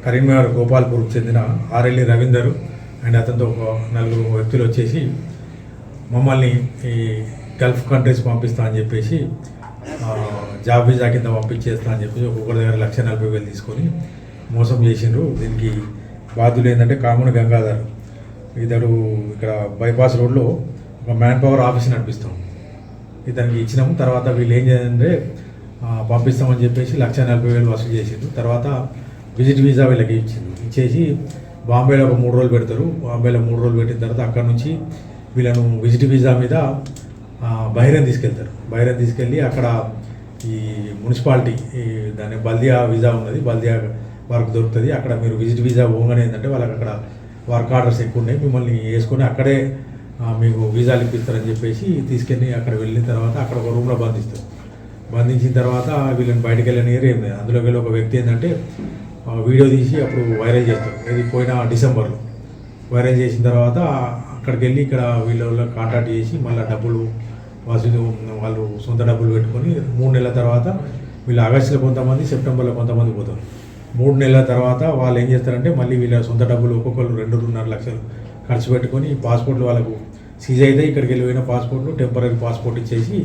కరీంనగర్ గోపాల్పూర్కి చెందిన RLE Ravinder and అతనితో ఒక 4 వ్యక్తులు వచ్చేసి మమ్మల్ని ఈ గల్ఫ్ కంట్రీస్ పంపిస్తా అని చెప్పేసి జాబ్ వీజా కింద పంపించేస్తా అని చెప్పేసి ఒక్కొక్కరి దగ్గర 1,40,000 తీసుకొని మోసం చేసిండ్రు. దీనికి బాధ్యులు ఏంటంటే కామన్ గంగాధర్, ఇతడు ఇక్కడ బైపాస్ రోడ్లో ఒక మ్యాన్ పవర్ ఆఫీస్ నడిపిస్తాం. ఇతనికి ఇచ్చినాము. తర్వాత వీళ్ళు ఏం చేయాలంటే పంపిస్తామని చెప్పేసి 1,40,000 వసూలు చేసిండ్రు. తర్వాత విజిట్ వీసా వీళ్ళకి ఇచ్చేసి బాంబేలో ఒక 3 రోజులు పెడతారు. బాంబేలో 3 రోజులు పెట్టిన తర్వాత అక్కడ నుంచి వీళ్ళను విజిట్ వీసా మీద బహ్రెయిన్ తీసుకెళ్తారు. బహ్రెయిన్ తీసుకెళ్ళి అక్కడ ఈ మున్సిపాలిటీ దాని బల్దియా వీసా ఉన్నది, బల్దియా వర్క్ దొరుకుతుంది. అక్కడ మీరు విజిట్ వీసా పోగానే ఏంటంటే వాళ్ళకి అక్కడ వర్క్ ఆర్డర్స్ ఎక్కువ ఉన్నాయి, మిమ్మల్ని వేసుకొని అక్కడే మీకు వీసాలు ఇప్పిస్తారని చెప్పేసి తీసుకెళ్ళి అక్కడ వెళ్ళిన తర్వాత అక్కడ ఒక రూమ్లో బంధిస్తారు. బంధించిన తర్వాత వీళ్ళని బయటకు వెళ్ళనియరు ఏం లేదు. అందులోకి వెళ్ళి ఒక వ్యక్తి ఏంటంటే వీడియో తీసి అప్పుడు వైరల్ చేస్తారు. ఇది పోయిన డిసెంబర్లో వైరల్ చేసిన తర్వాత అక్కడికి వెళ్ళి ఇక్కడ వీళ్ళ కాంటాక్ట్ చేసి మళ్ళీ డబ్బులు వసూలు వాళ్ళు సొంత డబ్బులు పెట్టుకొని 3 నెలల తర్వాత వీళ్ళు ఆగస్టులో కొంతమంది, సెప్టెంబర్లో కొంతమంది పోతారు. 3 నెలల తర్వాత వాళ్ళు ఏం చేస్తారంటే మళ్ళీ వీళ్ళ సొంత డబ్బులు ఒక్కొక్కరు 2.5 లక్షలు ఖర్చు పెట్టుకొని పాస్పోర్ట్లు వాళ్ళకు సీజ్ అయితే ఇక్కడికి వెళ్ళిపోయిన పాస్పోర్ట్లు టెంపరీ పాస్పోర్ట్ ఇచ్చేసి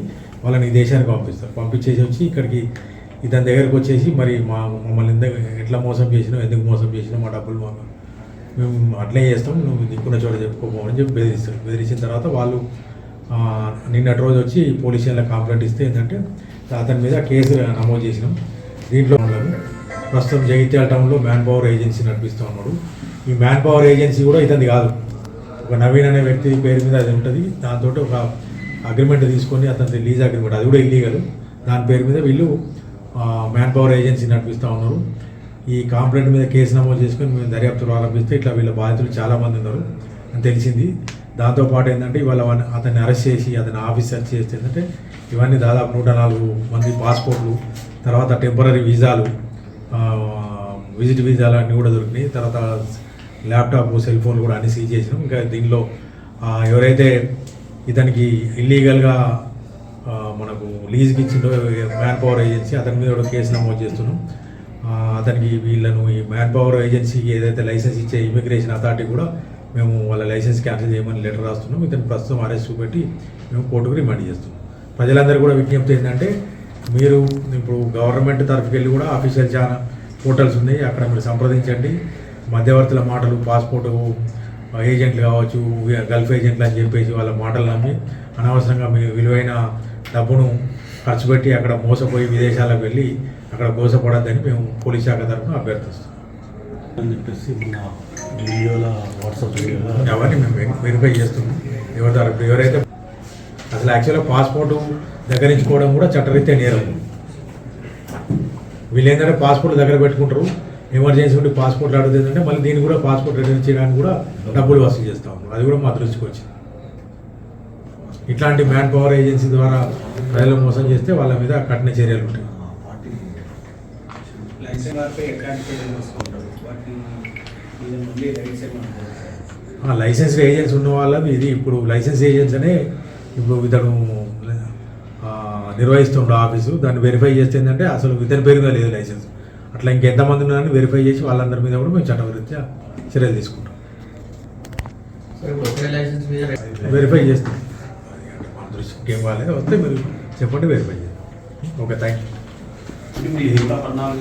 వాళ్ళని ఈ దేశానికి పంపిస్తారు. పంపించేసి వచ్చి ఇక్కడికి ఇతని దగ్గరకు వచ్చేసి మరి మమ్మల్ని ఎట్లా మోసం చేసినావు, ఎందుకు మోసం చేసినావు, మా డబ్బులు మేము అట్లే చేస్తాం, నువ్వు దిక్కున్న చోట చెప్పుకోమని చెప్పి బెదిరిస్తారు. బెదిరించిన తర్వాత వాళ్ళు నిన్నటి రోజు వచ్చి పోలీస్ స్టేషన్లో కంప్లైంట్ ఇస్తే ఏంటంటే అతని మీద కేసు నమోదు చేసినాం. దీంట్లో ప్రస్తుతం జగిత్యాల టౌన్లో మ్యాన్ పవర్ ఏజెన్సీ నడిపిస్తూ ఉన్నాడు. ఈ మ్యాన్ పవర్ ఏజెన్సీ కూడా ఇతనిది కాదు, ఒక నవీన్ అనే వ్యక్తి పేరు మీద అది ఉంటుంది. దాంతో ఒక అగ్రిమెంట్ తీసుకొని అతని లీజ్ అగ్రిమెంట్, అది కూడా ఇల్లీగల్, దాని పేరు మీద వీళ్ళు మ్యాన్ పవర్ ఏజెన్సీ నడిపిస్తూ ఉన్నారు. ఈ కంప్లైంట్ మీద కేసు నమోదు చేసుకొని మేము దర్యాప్తు ప్రారంభిస్తే ఇట్లా వీళ్ళ బాధితులు చాలామంది ఉన్నారు అని తెలిసింది. దాంతోపాటు ఏంటంటే ఇవాళ అతన్ని అరెస్ట్ చేసి అతని ఆఫీస్ సెర్చ్ చేస్తే ఏంటంటే ఇవన్నీ దాదాపు 104 మంది పాస్పోర్ట్లు, తర్వాత టెంపరీ వీసాలు, విజిట్ వీసాలు అన్నీ కూడా దొరికినాయి. తర్వాత ల్యాప్టాప్, సెల్ ఫోన్లు కూడా అన్ని సీజ్ చేసినాం. ఇంకా దీనిలో ఎవరైతే ఇతనికి ఇల్లీగల్గా మనకు లీజ్కి ఇచ్చిండో మ్యాన్ పవర్ ఏజెన్సీ, అతని మీద కూడా కేసు నమోదు చేస్తున్నాం. అతనికి వీళ్ళను ఈ మ్యాన్ పవర్ ఏజెన్సీకి ఏదైతే లైసెన్స్ ఇచ్చే ఇమిగ్రేషన్ అథారిటీ కూడా మేము వాళ్ళ లైసెన్స్ క్యాన్సిల్ చేయమని లెటర్ రాస్తున్నాం. ఇతను ప్రస్తుతం అరెస్ట్ చూపెట్టి మేము కోర్టుకు రిమాండ్ చేస్తున్నాం. ప్రజలందరూ కూడా విజ్ఞప్తి ఏంటంటే మీరు ఇప్పుడు గవర్నమెంట్ తరఫుకి వెళ్ళి కూడా అఫీషియల్ చాలా పోర్టల్స్ ఉన్నాయి, అక్కడ మీరు సంప్రదించండి. మధ్యవర్తుల మాటలు, పాస్పోర్ట్ ఏజెంట్లు కావచ్చు, గల్ఫ్ ఏజెంట్లు అని చెప్పేసి వాళ్ళ మాటలు నమ్మి అనవసరంగా మీ విలువైన డబ్బును ఖర్చు పెట్టి అక్కడ మోసపోయి విదేశాలకు వెళ్ళి అక్కడ మోసపడద్దని మేము పోలీస్ శాఖ తరఫున అభ్యర్థిస్తాం అని చెప్పేసి వాట్సాప్ అవన్నీ మేము వెరిఫై చేస్తున్నాం. ఎవరైతే అసలు యాక్చువల్గా పాస్పోర్టు దగ్గరించుకోవడం కూడా చట్టరీత్యా నేరం. వీళ్ళు ఏంటంటే పాస్పోర్ట్ దగ్గర పెట్టుకుంటారు, ఎమర్జెన్సీ ఉండి పాస్పోర్ట్లు అడుగుతుందంటే మళ్ళీ దీన్ని కూడా పాస్పోర్ట్ రిటర్న్ చేయడానికి కూడా డబ్బులు వసూలు చేస్తూ ఉన్నారు. అది కూడా మా దృష్టికి వచ్చింది. ఇట్లాంటి మ్యాన్ పవర్ ఏజెన్సీ ద్వారా ప్రజలు మోసం చేస్తే వాళ్ళ మీద కఠిన చర్యలు ఉంటాయి. లైసెన్స్ ఏజెంట్స్ ఉన్న వాళ్ళది ఇది. ఇప్పుడు లైసెన్స్ ఏజెంట్స్ అనే ఇప్పుడు ఇతను నిర్వహిస్తుండే ఆఫీసు, దాన్ని వెరిఫై చేస్తే ఏంటంటే అసలు ఇతని పేరు మీద లేదు లైసెన్స్. అట్లా ఇంకెంతమంది ఉన్నారని వెరిఫై చేసి వాళ్ళందరి మీద కూడా మేము చట్టరీత్యా చర్యలు తీసుకుంటాం. వెరిఫై చేస్తాం. మన దృష్టికి ఏం కాలేదు, వస్తే మీరు చెప్పండి, వెరిఫై చేస్తాం. Okay, thank you.